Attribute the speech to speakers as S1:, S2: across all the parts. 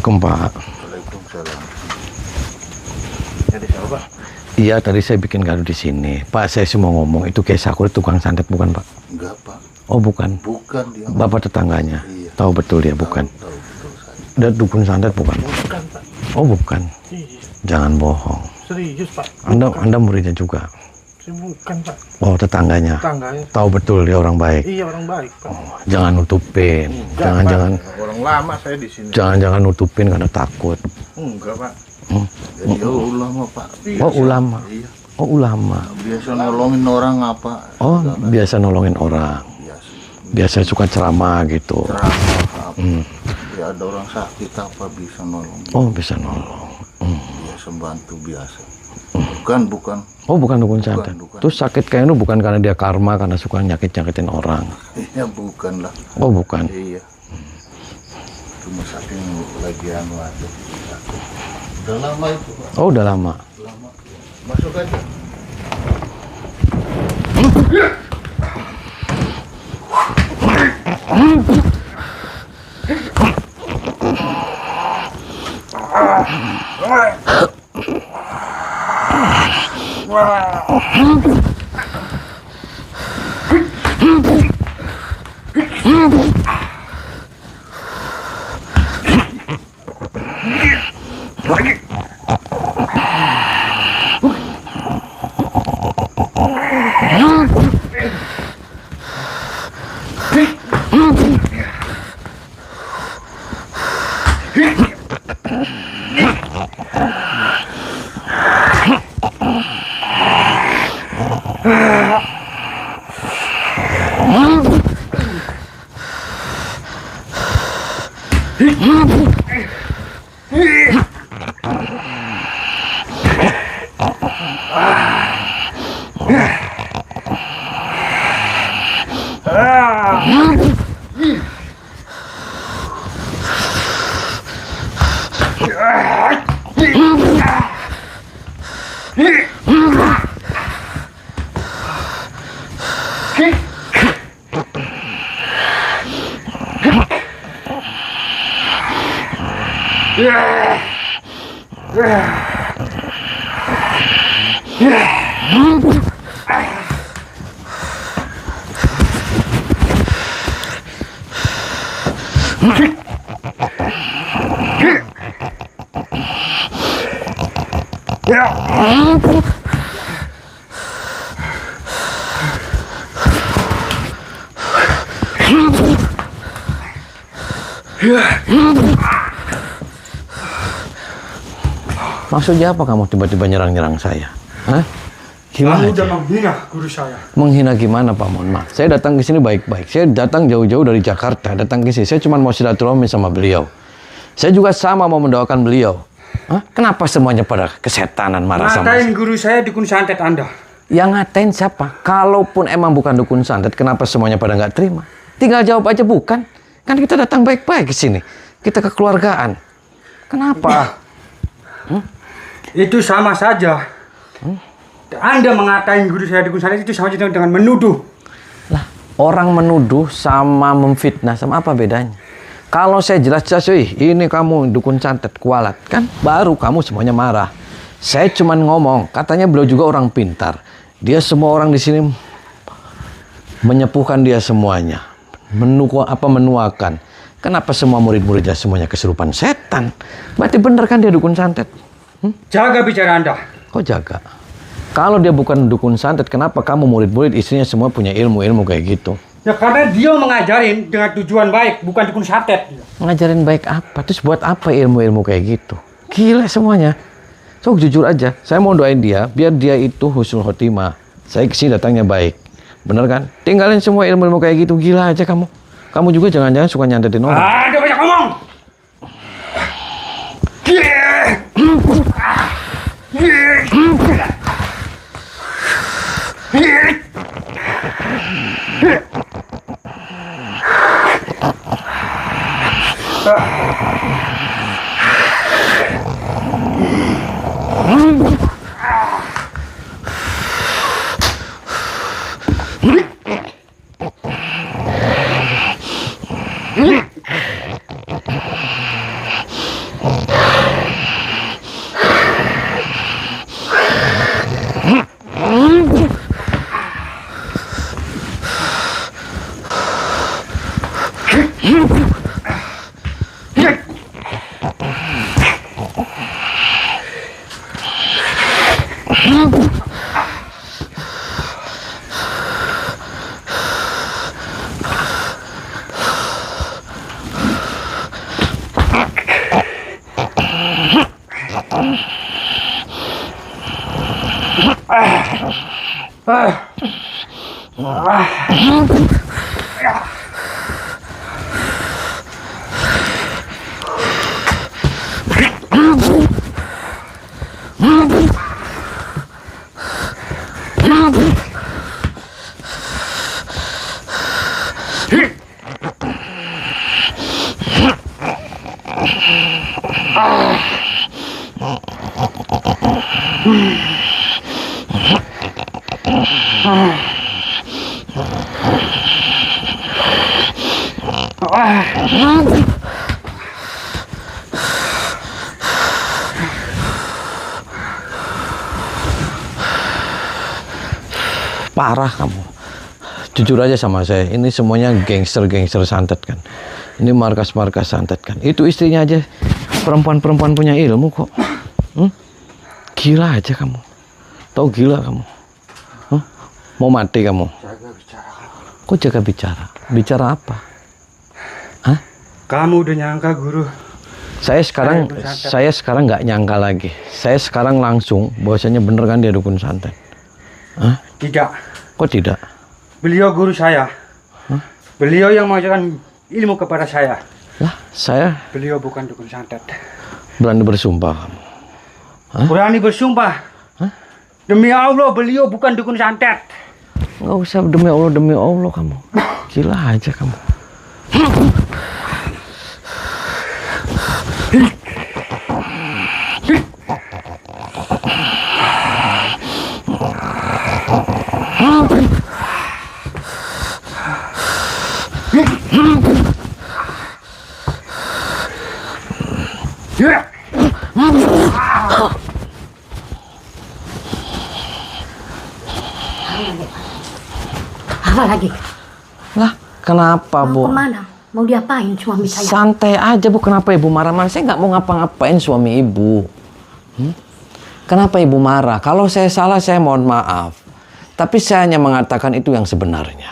S1: Assalamualaikum Pak.
S2: Waalaikumsalam. Jadi siapa Pak?
S1: Iya tadi saya bikin gaduh di sini. Pak saya cuma ngomong itu kayak Sakur tukang santet bukan Pak?
S2: Enggak Pak.
S1: Oh bukan.
S2: Bukan dia.
S1: Bapak tetangganya.
S2: Iya.
S1: Tahu betul dia bukan.
S2: Tahu betul saya.
S1: Dia dukun santet bukan?
S2: Bukan Pak.
S1: Oh bukan.
S2: Iya.
S1: Jangan bohong.
S2: Serius Pak.
S1: Anda muridnya juga.
S2: Bukan Pak.
S1: Oh tetangganya.
S2: Tetangganya.
S1: Tahu betul dia orang baik.
S2: Iya orang baik Pak.
S1: Oh, jangan nutupin.
S2: Enggak,
S1: Jangan-jangan.
S2: Pak. Orang lama saya di sini.
S1: Jangan-jangan nutupin karena takut.
S2: Enggak Pak.
S1: Hmm.
S2: Jadi ulama Pak.
S1: Oh ulama.
S2: Iya.
S1: Oh ulama.
S2: Biasa nolongin orang apa?
S1: Oh biasa nolongin orang.
S2: Biasa.
S1: Biasa suka ceramah gitu.
S2: Ceramah apa?
S1: Hmm.
S2: Ya ada orang sakit apa bisa nolong.
S1: Oh bisa nolong. Hmm.
S2: Biasa bantu biasa. Bukan.
S1: Oh bukan dukun santet.
S2: Bukan.
S1: Terus sakit kayak itu bukan karena dia karma karena suka nyakitin orang.
S2: Iya bukan lah.
S1: Oh bukan.
S2: Iya. Cuma saking lagi anu aja. Udah lama itu Pak.
S1: Oh udah lama.
S2: Lama. Masuk aja.
S1: Maksudnya apa kamu tiba-tiba nyerang saya? Hah? Gimana?
S3: Kamu udah menghina guru saya.
S1: Menghina gimana Pak? Mohon maaf. Saya datang ke sini baik-baik. Saya datang jauh-jauh dari Jakarta. Datang ke sini. Saya cuma mau silaturahmi sama beliau. Saya juga sama mau mendoakan beliau. Hah? Kenapa semuanya pada kesetanan marah sama
S3: Ngatain
S1: saya?
S3: guru saya dukun santet Anda.
S1: Yang ngatain siapa? Kalaupun emang bukan dukun santet, kenapa semuanya pada nggak terima? Tinggal jawab aja bukan. Kan kita datang baik-baik ke sini. Kita kekeluargaan. Kenapa?
S3: Itu sama saja. Anda mengatain guru saya dukun santet itu sama saja dengan menuduh.
S1: Lah, orang menuduh sama memfitnah sama apa bedanya? Kalau saya jelas-jelas, ini kamu dukun santet kualat, kan baru kamu semuanya marah. Saya cuman ngomong, katanya beliau juga orang pintar. Dia semua orang di sini menyepuhkan dia semuanya, menuakan. Kenapa semua murid-muridnya semuanya kesurupan setan? Berarti bener kan dia dukun santet?
S3: Jaga bicara Anda.
S1: Kok jaga? Kalau dia bukan dukun santet, kenapa kamu murid-murid istrinya semua punya ilmu-ilmu kayak gitu?
S3: Ya karena dia mengajarin dengan tujuan baik, bukan dukun santet.
S1: Ngajarin baik apa? Terus buat apa ilmu-ilmu kayak gitu? Gila semuanya. So jujur aja, saya mau doain dia, biar dia itu husnul khotimah. Saya kesini datangnya baik. Bener kan? Tinggalin semua ilmu-ilmu kayak gitu, gila aja kamu. Kamu juga jangan-jangan suka nyantetin orang.
S3: Ada banyak ngomong.
S1: Parah kamu. Jujur aja sama saya, ini semuanya gangster-gangster santet kan. Ini markas-markas santet kan. Itu istrinya aja perempuan-perempuan punya ilmu kok. Gila aja kamu. Tahu gila kamu. Mau mati kamu?
S3: Jaga bicara.
S1: Kok jaga bicara? Bicara apa? Hah?
S3: Kamu udah nyangka guru.
S1: Saya sekarang nggak nyangka lagi. Saya sekarang langsung bahwasanya bener kan dia dukun santet. Hah?
S3: Tidak.
S1: Kok tidak?
S3: Beliau guru saya. Beliau yang mengajarkan ilmu kepada saya.
S1: Lah, saya
S3: Beliau bukan dukun santet.
S1: berani bersumpah kamu. Hah?
S3: Berani bersumpah.
S1: Hah?
S3: Demi Allah, beliau bukan dukun santet.
S1: Nggak usah demi Allah kamu. Gila aja kamu.
S4: Apa lagi?
S1: Lah, kenapa
S4: Mau
S1: Bu?
S4: kemana? Mau diapain suami saya?
S1: Santai aja Bu, kenapa Ibu marah-marah? Saya nggak mau ngapa-ngapain suami Ibu. Kenapa Ibu marah? Kalau saya salah, saya mohon maaf. Tapi saya hanya mengatakan itu yang sebenarnya.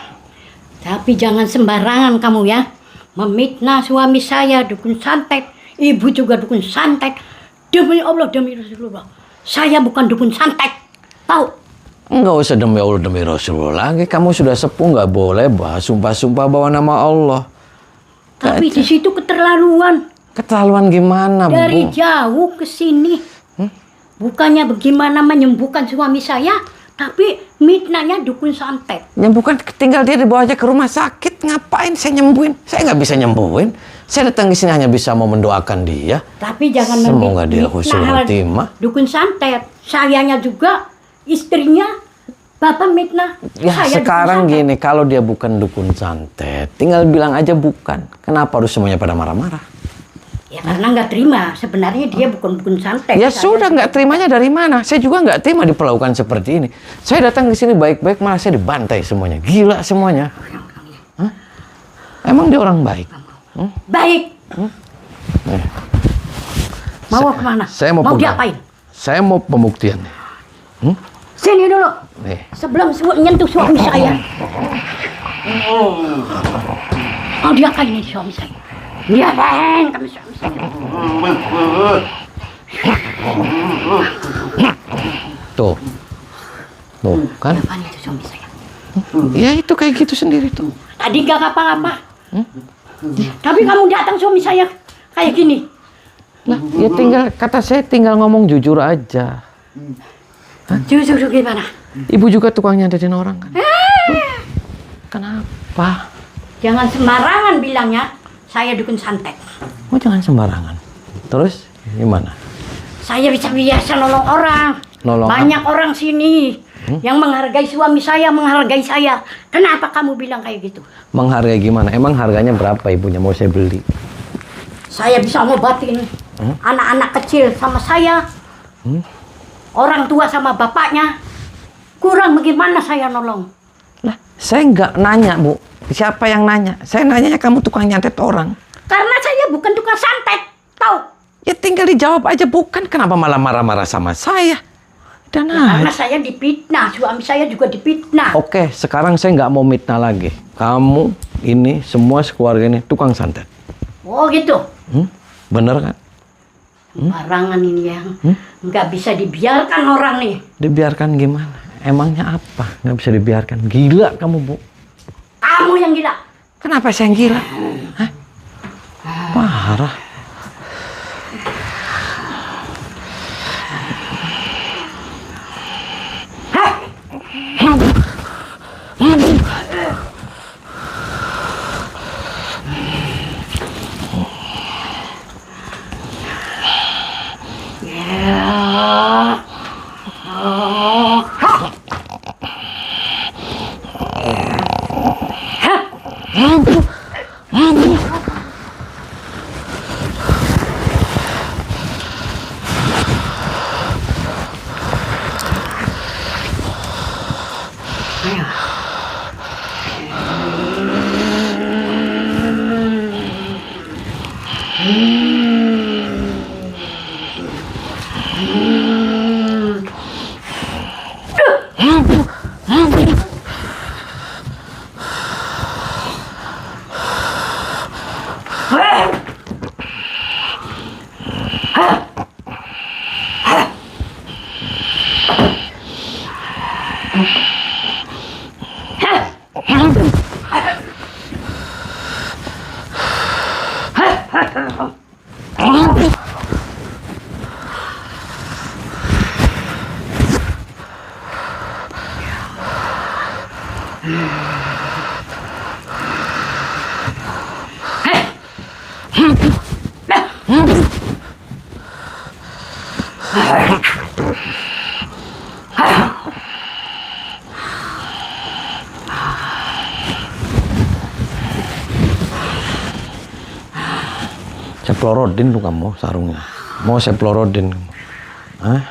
S4: Tapi jangan sembarangan kamu ya. Memfitnah suami saya dukun santet. Ibu juga dukun santet. Demi Allah, demi Rasulullah. Saya bukan dukun santet. Tahu?
S1: Nggak usah demi Allah, demi Rasulullah lagi. Kamu sudah sepuh, nggak boleh bahas sumpah-sumpah bawa nama Allah.
S4: Tapi di situ keterlaluan.
S1: Keterlaluan gimana, Bu?
S4: Dari jauh ke sini. Bukannya bagaimana menyembuhkan suami saya, tapi mitnahnya dukun santet.
S1: Nyembuhkan, tinggal dia dibawa aja ke rumah sakit. Ngapain saya nyembuhin? Saya nggak bisa nyembuhin. Saya datang ke sini hanya bisa mau mendoakan dia.
S4: Tapi jangan
S1: Semoga dia husnul khotimah.
S4: dukun santet. Sayanya juga, istrinya, Bapak mitnah.
S1: Ya
S4: saya
S1: sekarang
S4: dukun santet.
S1: gini, kalau dia bukan dukun santet, tinggal bilang aja bukan. Kenapa harus semuanya pada marah-marah?
S4: Ya karena nggak terima. Sebenarnya dia bukan dukun santet.
S1: Ya
S4: Saya
S1: sudah, nggak terimanya dari mana? Saya juga nggak terima diperlakukan seperti ini. Saya datang ke sini baik-baik, malah saya dibantai semuanya. Gila semuanya. Hah? Emang dia orang baik?
S4: Baik. Mau kemana?
S1: Saya mau pegang.
S4: diapain?
S1: Saya mau pembuktian.
S4: Sini dulu.
S1: Nih.
S4: Sebelum nyentuh suami saya. Mau diapain nih suami saya? Diapain kamu suami saya?
S1: Tuh. Tuh, kan?
S4: Diapain itu suami saya?
S1: Ya itu kayak gitu sendiri tuh.
S4: Tadi nggak apa-apa. Tapi kamu datang suami saya kayak gini.
S1: Lah, ya tinggal, kata saya tinggal ngomong jujur aja.
S4: Jujur gimana?
S1: Ibu juga tukang nyantetin orang kan? Kenapa?
S4: Jangan sembarangan bilangnya. Saya dukun santet.
S1: Oh jangan sembarangan. Terus gimana?
S4: Saya bisa biasa nolong orang.
S1: Nolong
S4: Banyak orang sini yang menghargai suami saya, menghargai saya. Kenapa kamu bilang kayak gitu?
S1: Menghargai gimana? Emang harganya berapa ibunya mau saya beli?
S4: Saya bisa ngobatin anak-anak kecil sama saya. Orang tua sama bapaknya. Kurang bagaimana saya nolong?
S1: Lah, saya nggak nanya Bu. Siapa yang nanya? Saya nanyanya kamu tukang nyantet orang.
S4: Karena saya bukan tukang santet. Tahu?
S1: Ya tinggal dijawab aja, bukan. Kenapa malah marah-marah sama saya? Dan
S4: Karena saya dipitnah, suami saya juga dipitnah.
S1: Oke, sekarang saya nggak mau mitnah lagi. Kamu ini semua sekeluarga ini tukang santet.
S4: Oh gitu.
S1: Bener kan?
S4: Barangan ini yang nggak bisa dibiarkan orang nih.
S1: Dibiarkan gimana? Emangnya apa? Nggak bisa dibiarkan. Gila kamu, Bu.
S4: Kamu yang gila.
S1: Kenapa saya yang gila? Hah? Parah. Saya pelorodin tuh kamu sarungnya. Mau saya pelorodin kamu. Hah?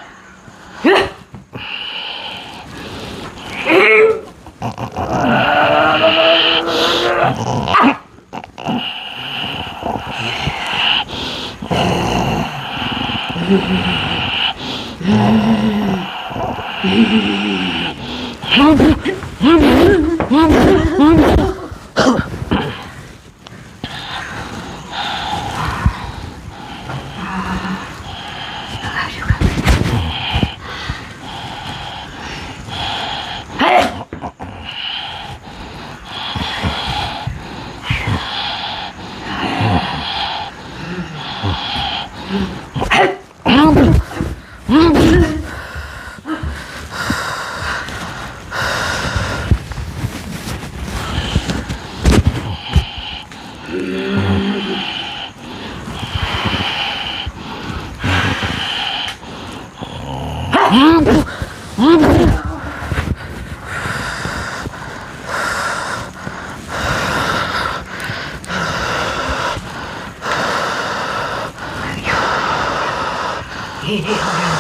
S4: Ini orang.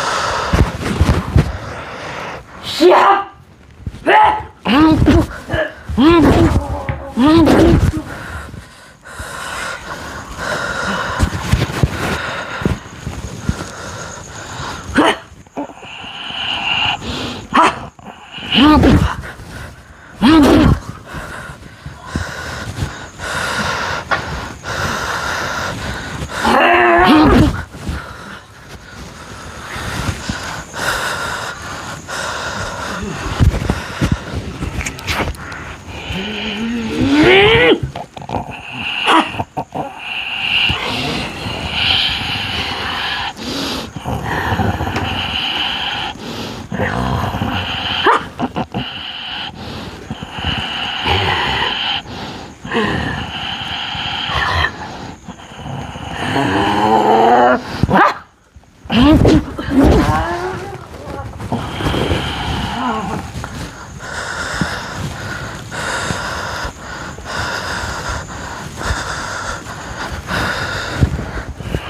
S4: Siap.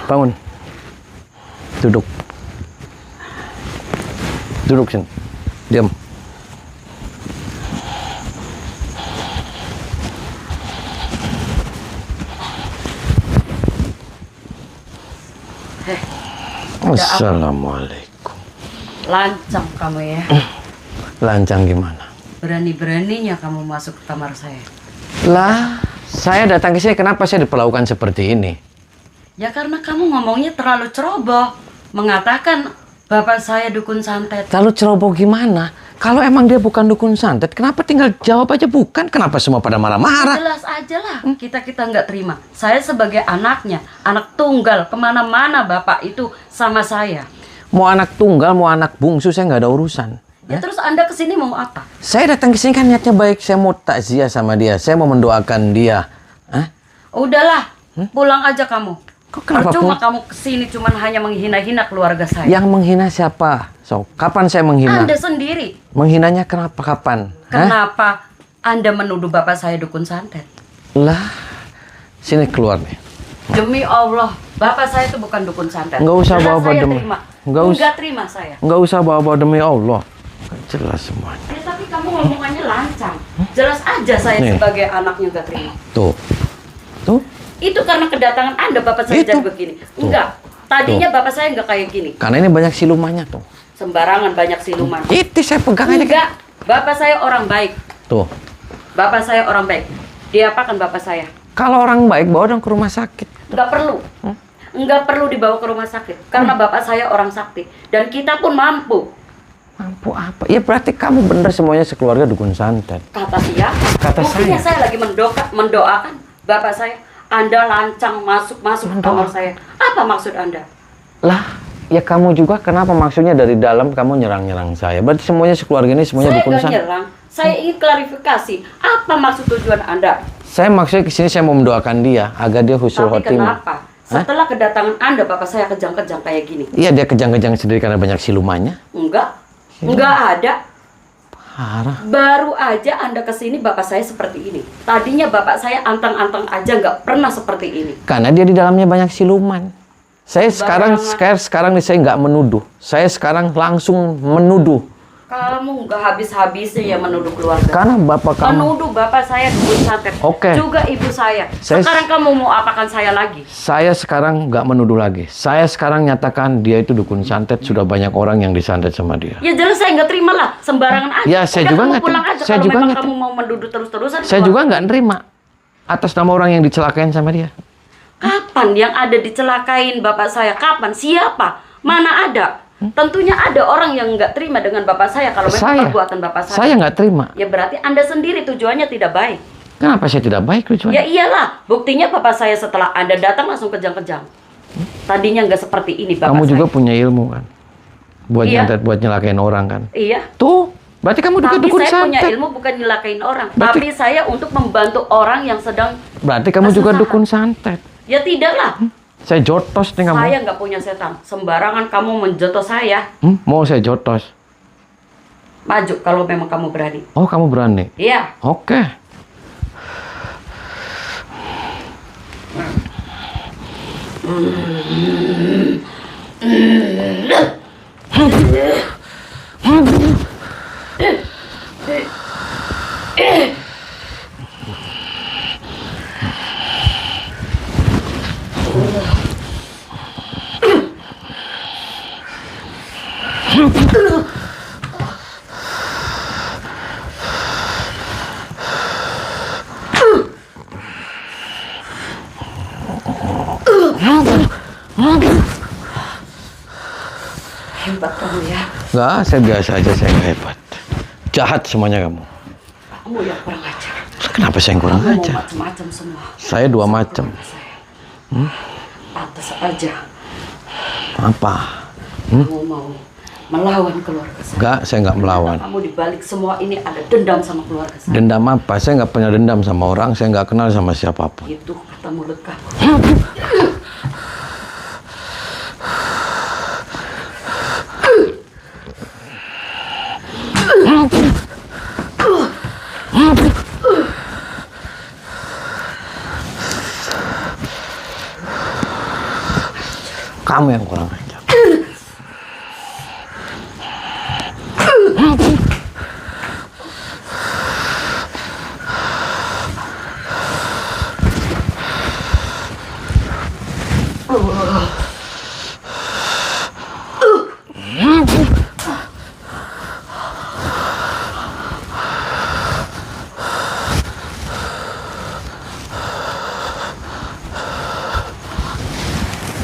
S1: Bangun. Duduk. Duduk sini. Diam. Assalamualaikum.
S5: Lancang kamu ya.
S1: Lancang gimana?
S5: Berani-beraninya kamu masuk ke kamar saya.
S1: Lah, saya datang ke sini kenapa saya diperlakukan seperti ini?
S5: Ya karena kamu ngomongnya terlalu ceroboh. Mengatakan bapak saya dukun santet.
S1: Lalu ceroboh gimana? Kalau emang dia bukan dukun santet, kenapa tinggal jawab aja bukan? Kenapa semua pada marah-marah?
S5: Jelas aja lah, kita nggak terima. Saya sebagai anaknya, anak tunggal, kemana-mana bapak itu sama saya.
S1: Mau anak tunggal, mau anak bungsu, saya nggak ada urusan.
S5: Ya terus Anda kesini mau apa?
S1: Saya datang ke sini kan niatnya baik. Saya mau takziah sama dia. Saya mau mendoakan dia. Hah?
S5: Udahlah, pulang aja kamu.
S1: Kok kenapa
S5: Percuma
S1: pulang?
S5: kamu kesini cuman hanya menghina-hina keluarga saya.
S1: Yang menghina siapa? So, kapan saya menghina?
S5: Anda sendiri.
S1: Menghinanya kenapa? Kapan? Hah?
S5: Kenapa Anda menuduh bapak saya dukun santet?
S1: Lah, sini keluar nih.
S5: Demi Allah, bapak saya itu bukan dukun santet.
S1: Nggak usah
S5: Jelas
S1: bawa-bawa
S5: saya
S1: demi.
S5: terima.
S1: Nggak usah.
S5: Nggak terima saya.
S1: Nggak usah bawa-bawa demi Allah. Jelas semuanya.
S5: Ya, tapi kamu ngomongannya lancang. Jelas aja saya
S1: Nih.
S5: sebagai anaknya nggak terima.
S1: Tuh. Tuh.
S5: Itu karena kedatangan Anda bapak saya
S1: Itu.
S5: jadi begini. Enggak. Tadinya bapak saya nggak kayak gini.
S1: Karena ini banyak silumannya tuh.
S5: Sembarangan banyak siluman.
S1: Itu saya pegang aja.
S5: Enggak. Bapak saya orang baik.
S1: Tuh.
S5: Bapak saya orang baik. Diapakan bapak saya?
S1: Kalau orang baik bawa dong ke rumah sakit.
S5: Nggak perlu. Nggak perlu dibawa ke rumah sakit. Karena bapak saya orang sakti. Dan kita pun mampu.
S1: Mampu apa? Ya berarti kamu bener semuanya sekeluarga dukun santet.
S5: Kata siapa?
S1: Kata
S5: Buktinya
S1: saya.
S5: saya lagi mendoakan bapak saya. Anda lancang masuk ke kamar saya. Apa maksud Anda?
S1: Lah, ya kamu juga kenapa maksudnya dari dalam kamu nyerang-nyerang saya? Berarti semuanya sekeluarga ini semuanya
S5: Saya
S1: dukun
S5: nggak
S1: santet.
S5: nyerang. Saya ingin klarifikasi. Apa maksud tujuan Anda?
S1: Saya maksudnya kesini saya mau mendoakan dia agar dia husnul
S5: Tapi
S1: khotimah.
S5: kenapa? Setelah kedatangan Anda, bapak saya kejang-kejang kayak gini.
S1: Iya dia kejang-kejang sendiri karena banyak silumannya.
S5: Enggak. Enggak ada.
S1: Parah.
S5: Baru aja Anda kesini bapak saya seperti ini. Tadinya bapak saya anteng-anteng aja nggak pernah seperti ini.
S1: Karena dia di dalamnya banyak siluman. Saya sekarang nih saya nggak menuduh. Saya sekarang langsung menuduh.
S5: Kamu nggak habis-habisnya ya menuduh keluarga.
S1: Karena bapak kamu.
S5: Menuduh bapak saya dukun santet.
S1: Oke.
S5: Juga ibu saya.
S1: Saya-
S5: Sekarang kamu mau apakan saya lagi?
S1: Saya sekarang nggak menuduh lagi. Saya sekarang nyatakan dia itu dukun santet. Sudah banyak orang yang disantet sama dia.
S5: Ya jelas saya nggak terima lah. Sembarangan aja.
S1: Ya, saya
S5: Udah,
S1: juga
S5: kamu
S1: nggak
S5: pulang
S1: terima.
S5: aja
S1: Saya
S5: kalau
S1: juga
S5: memang
S1: nggak
S5: kamu mau menuduh terus-terusan.
S1: Saya
S5: keluar.
S1: juga nggak nerima atas nama orang yang dicelakain sama dia.
S5: Kapan yang ada dicelakain bapak saya? Kapan? Siapa? Mana ada? Tentunya ada orang yang nggak terima dengan bapak saya kalau memang perbuatan bapak saya.
S1: Saya nggak terima.
S5: Ya berarti Anda sendiri tujuannya tidak baik.
S1: Kenapa saya tidak baik tujuannya?
S5: Ya iyalah, buktinya bapak saya setelah Anda datang langsung kejang-kejang. Tadinya nggak seperti ini bapak
S1: Kamu
S5: saya.
S1: juga punya ilmu kan? Buat
S5: Iya.
S1: nyantet, buat nyelakain orang kan?
S5: Iya.
S1: Tuh, berarti kamu juga
S5: Tapi
S1: dukun
S5: saya punya
S1: santet.
S5: ilmu bukan nyelakain orang.
S1: Berarti-
S5: Tapi saya untuk membantu orang yang sedang...
S1: Berarti kamu juga
S5: kesusahan.
S1: dukun santet.
S5: Ya tidaklah.
S1: Saya jotos nih kamu.
S5: Saya nggak punya setan. Sembarangan kamu menjotos saya.
S1: Mau saya jotos?
S5: Maju kalau memang kamu berani.
S1: Oh, kamu berani?
S5: Iya.
S1: Oke.
S5: Hebat kamu ya.
S1: Nggak, saya biasa aja, saya nggak hebat. Jahat semuanya kamu.
S5: Kamu yang kurang ajar.
S1: Kenapa saya yang kurang
S5: Kamu mau
S1: aja?
S5: macam-macam semua.
S1: Saya dua macam.
S5: Atas aja.
S1: Apa?
S5: Kamu mau melawan keluarga saya.
S1: Nggak, saya nggak melawan.
S5: Kamu dibalik semua ini ada dendam sama keluarga saya.
S1: Dendam apa? Saya nggak punya dendam sama orang. Saya nggak kenal sama siapapun.
S5: Itu kata mulut kamu.
S1: Kamu yang kurang ajar.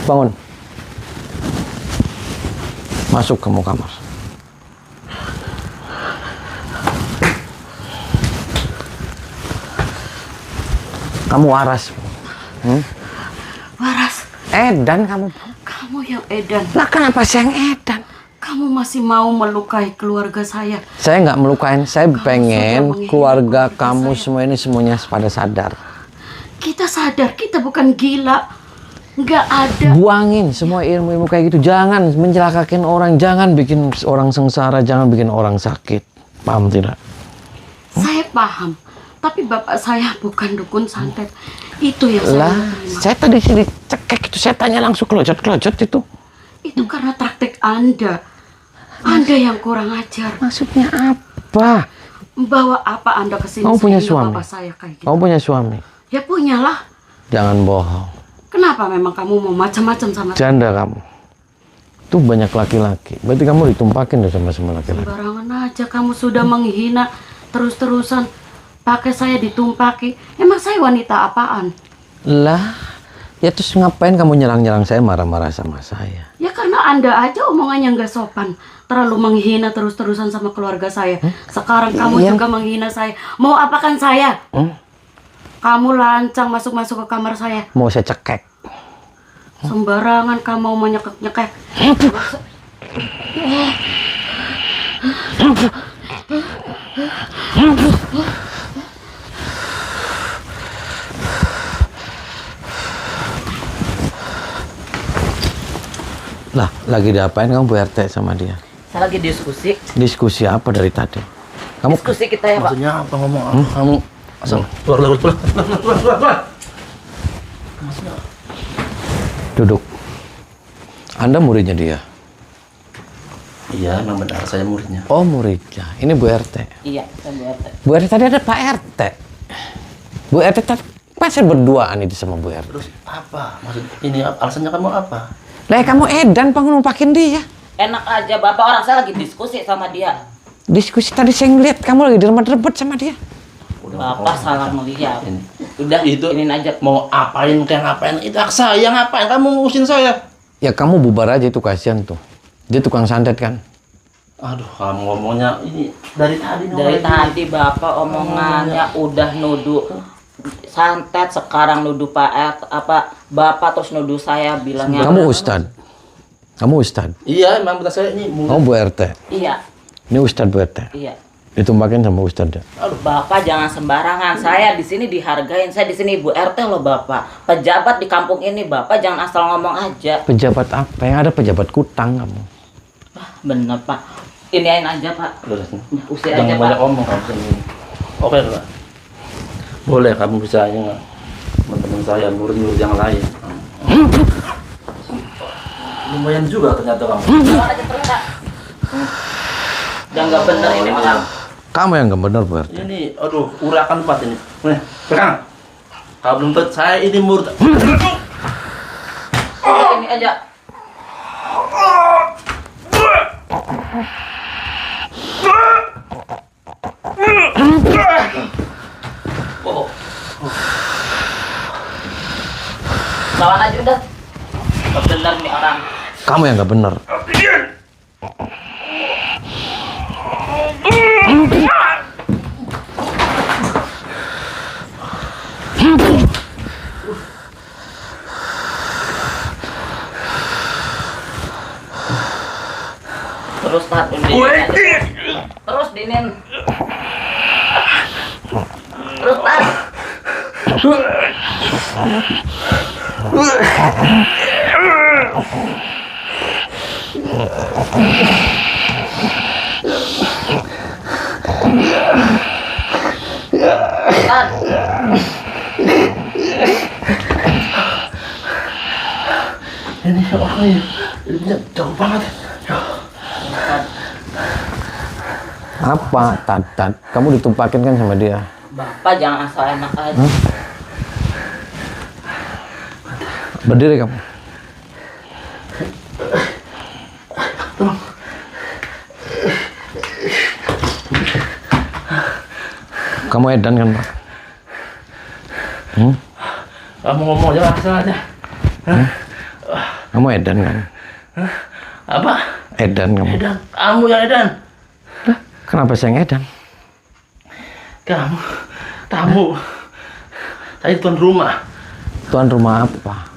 S1: Bangun. Masuk kamu kamar. Kamu waras.
S5: Waras,
S1: Edan kamu.
S5: kamu yang edan.
S1: Lah kenapa saya yang edan?
S5: Kamu masih mau melukai keluarga saya.
S1: Saya nggak melukain. Saya
S5: Kamu sudah
S1: pengen
S5: menghina
S1: keluarga
S5: keluarga
S1: kamu
S5: saya.
S1: semua ini semuanya pada sadar.
S5: Kita sadar, kita bukan gila. Nggak ada.
S1: Buangin semua ilmu-ilmu kayak gitu. Jangan mencelakakan orang. Jangan bikin orang sengsara. Jangan bikin orang sakit. Paham tidak?
S5: Saya paham. Tapi bapak saya bukan dukun santet. Itu yang saya
S1: Lah,
S5: terima.
S1: saya tadi sini cekek itu. Saya tanya langsung kelojot-kelojot itu.
S5: Itu karena praktek Anda. Anda yang kurang ajar.
S1: Maksudnya apa?
S5: Bawa apa Anda ke sini
S1: Kamu punya
S5: sehingga
S1: suami?
S5: bapak saya kayak gitu?
S1: Kamu punya suami?
S5: Ya punyalah.
S1: Jangan bohong.
S5: Kenapa memang kamu mau macam-macam sama
S1: Janda kamu. Itu banyak laki-laki. Berarti kamu ditumpakin deh sama semua laki-laki.
S5: sembarangan aja kamu sudah menghina terus-terusan pakai saya ditumpaki. Emang saya wanita apaan?
S1: Lah, ya terus ngapain kamu nyerang-nyerang saya, marah-marah sama saya?
S5: Ya karena Anda aja omongannya nggak sopan. Terlalu menghina terus-terusan sama keluarga saya. Sekarang kamu
S1: Iya.
S5: juga menghina saya. Mau apakan saya? Kamu lancang masuk-masuk ke kamar saya.
S1: Mau saya cekek?
S5: Sembarangan kamu mau nyekek-nyekek.
S1: Lah, lagi diapain kamu Bu RT sama dia?
S6: Saya lagi diskusi.
S1: Diskusi apa dari tadi? Kamu
S6: Diskusi kita ya, Pak.
S2: Maksudnya apa ngomong apa? Kamu asal keluar.
S1: duduk. Anda muridnya dia?
S2: Iya, memang benar saya muridnya.
S1: Oh, muridnya. Ini Bu RT.
S6: Iya, saya Bu RT.
S1: Bu RT tadi ada Pak RT. Bu RT tadi pasti berduaan itu sama Bu RT.
S2: Terus apa? Maksud ini alasannya kamu apa?
S1: Lah, kamu edan pengumpakin dia.
S6: Enak aja, Bapak, orang saya lagi diskusi sama dia.
S1: Diskusi tadi saya ngeliat kamu lagi direbut-rebut sama dia.
S6: Bapak salah ngeliat.
S2: Ini.
S6: Udah,
S2: Itu
S6: ini aja.
S2: mau apain kayak ngapain? Itu hak saya ngapain? Kamu ngurusin saya.
S1: Ya kamu bubar aja itu, kasihan tuh. Dia tukang santet kan.
S2: Aduh, kamu ngomongnya ini dari tadi.
S6: Dari tadi Bapak omongannya udah nuduh santet, sekarang nuduh Pak RT, apa Bapak terus nuduh saya bilangnya.
S1: Kamu Ustad. Kamu Ustad.
S2: Iya, memang benar saya ini murid.
S1: Kamu Bu RT.
S6: Iya,
S1: Ini Ustad Bu RT.
S6: iya.
S1: Ditumpakin sama Ustad ya.
S6: Aduh, Bapak jangan sembarangan. Saya di sini dihargain. Saya di sini Ibu RT loh, Bapak. Pejabat di kampung ini, Bapak jangan asal ngomong aja.
S1: Pejabat apa? Yang ada pejabat kutang kamu.
S6: Bener, Pak. Iniin aja, Pak.
S2: Udah,
S6: Usir
S2: jangan
S6: aja,
S2: banyak
S6: Pak.
S2: ngomong kamu sini. Oke, Pak. Boleh kamu bisa ya, teman-teman saya murid-murid yang lain. Lumayan juga ternyata kamu.
S6: Jangan aja terus, Pak. Udah nggak bener ini orang.
S1: Kamu yang nggak benar Bu RT.
S2: Ini, aduh, urakan tempat ini. Nih, pegang. Kalau belum tahu, saya ini murid.
S6: Ini aja. Oh. Lawan aja udah. Nggak bener nih orang.
S1: Kamu yang nggak benar.
S6: Terus Tat, dinin aja. Terus dinin. Terus Tat. Tat.
S2: Ini orangnya, ini jauh banget.
S1: Apa? Tat. Kamu ditumpakin kan sama dia.
S6: Bapak jangan asal enak aja.
S1: Berdiri kamu. Kamu edan kan Pak?
S2: Kamu ngomong aja asal aja.
S1: Kamu edan kan?
S7: Apa?
S1: Edan kamu.
S7: Edan. Kamu yang edan.
S1: Lah, kenapa saya edan?
S7: Kamu tamu. Saya tuan rumah.
S1: Tuan rumah apa?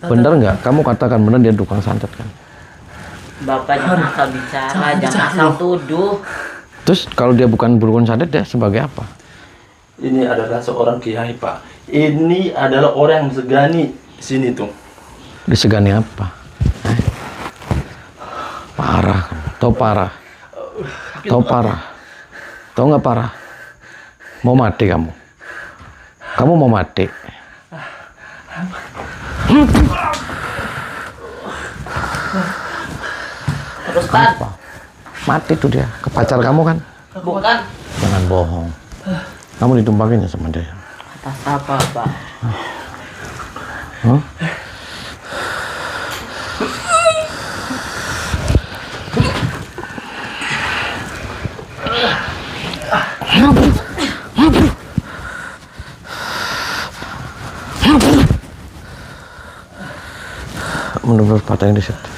S1: Bener nggak? Kamu katakan bener dia tukang santet kan?
S6: Bapak jangan asal bicara, jangan asal tuduh.
S1: Terus kalau dia bukan dukun santet, dia sebagai apa?
S7: Ini adalah seorang kiai, Pak. Ini adalah orang yang disegani sini tuh.
S1: Disegani apa? Parah kan? Tahu parah? Tahu parah? Tahu nggak parah? Mau mati kamu? Kamu mau mati?
S6: Terus Pak,
S1: Apa? Mati tuh dia. Ke pacar kamu kan?
S6: bukan
S1: Jangan bohong. Kamu ditumpakin ya sama dia.
S6: atas apa, Pak?
S1: Hah? Menurut patahin di situ.